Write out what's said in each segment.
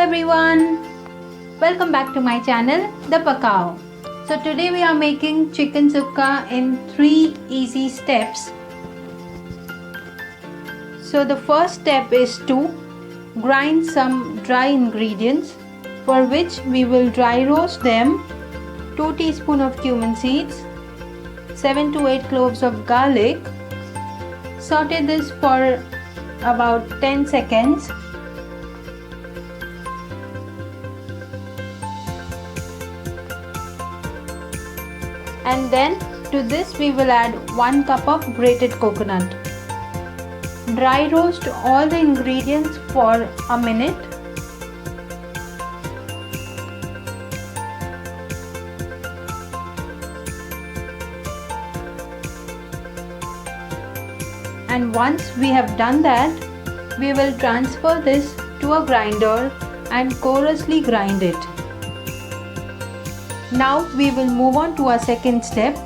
everyone, welcome back to my channel The Pakao. So today we are making chicken sukka in 3 easy steps. So the first step is to grind some dry ingredients, for which we will dry roast them. 2 teaspoons of cumin seeds, 7 to 8 cloves of garlic. Saute this for about 10 seconds. And then to this we will add 1 cup of grated coconut. Dry roast all the ingredients for a minute. And once we have done that, we will transfer this to a grinder and coarsely grind it. Now we will move on to our second step.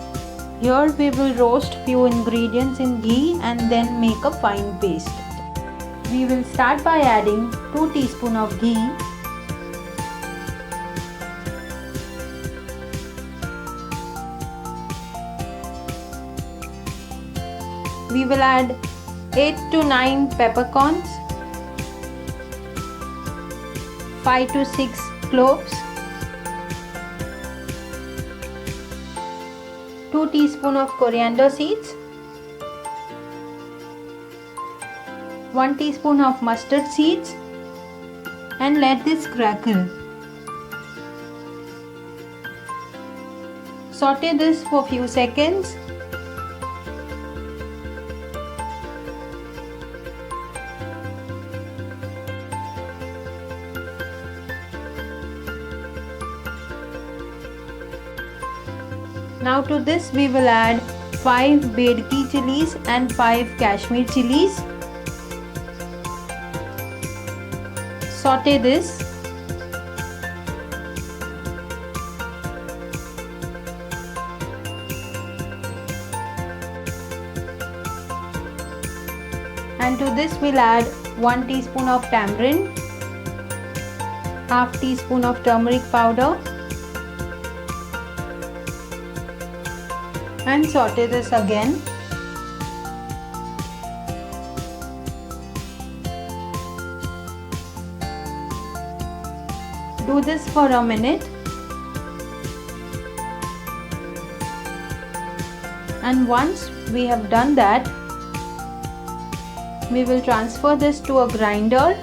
Here we will roast few ingredients in ghee and then make a fine paste. We will start by adding 2 teaspoons of ghee. We will add 8 to 9 peppercorns, 5 to 6 cloves, 2 teaspoons of coriander seeds, 1 teaspoon of mustard seeds, and let this crackle. Saute this for few seconds. Now to this we will add 5 Bedki chilies and 5 Kashmir chilies. Saute this. And to this we'll add 1 teaspoon of tamarind, half teaspoon of turmeric powder, and saute this again. Do this for a minute. And once we have done that, we will transfer this to a grinder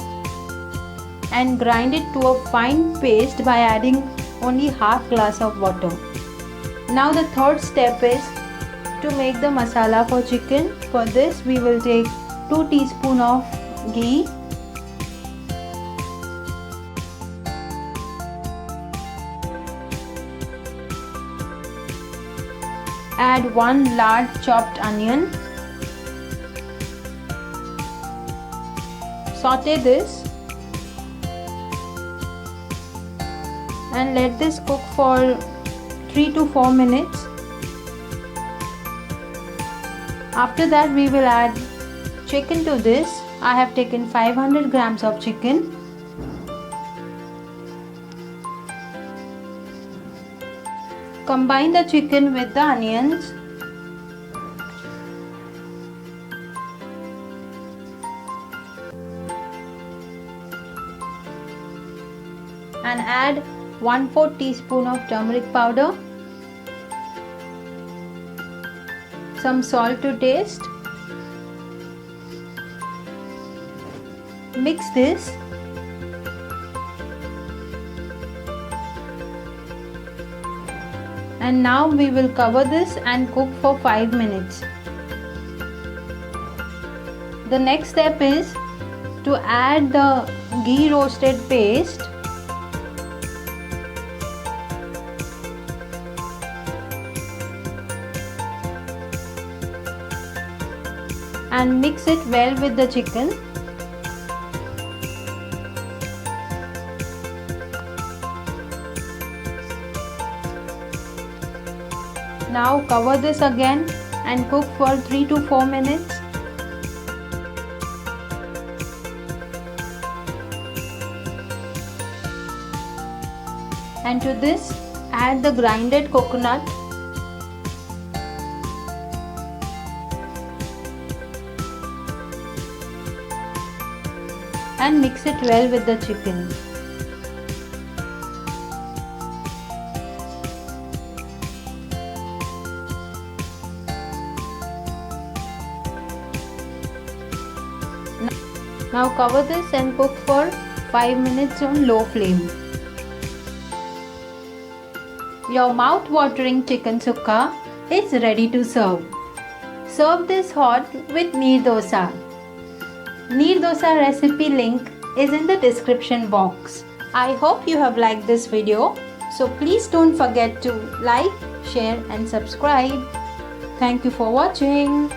and grind it to a fine paste by adding only half glass of water. Now the third step is to make the masala for chicken. For this we will take 2 teaspoons of ghee, add 1 large chopped onion, saute this and let this cook for 3 to 4 minutes. After that we will add chicken to this. I have taken 500 grams of chicken. Combine the chicken with the onions. And add 1/4 teaspoon of turmeric powder, some salt to taste. Mix this. And now we will cover this and cook for 5 minutes. The next step is to add the ghee roasted paste. And mix it well with the chicken. Now cover this again and cook for 3 to 4 minutes. and to this add the grinded coconut and mix it well with the chicken. Now cover this and cook for 5 minutes on low flame. Your mouth-watering chicken sukka is ready to serve. Serve this hot with neer dosa. Neer dosa recipe link is in the description box. I hope you have liked this video. So please don't forget to like, share and subscribe. Thank you for watching.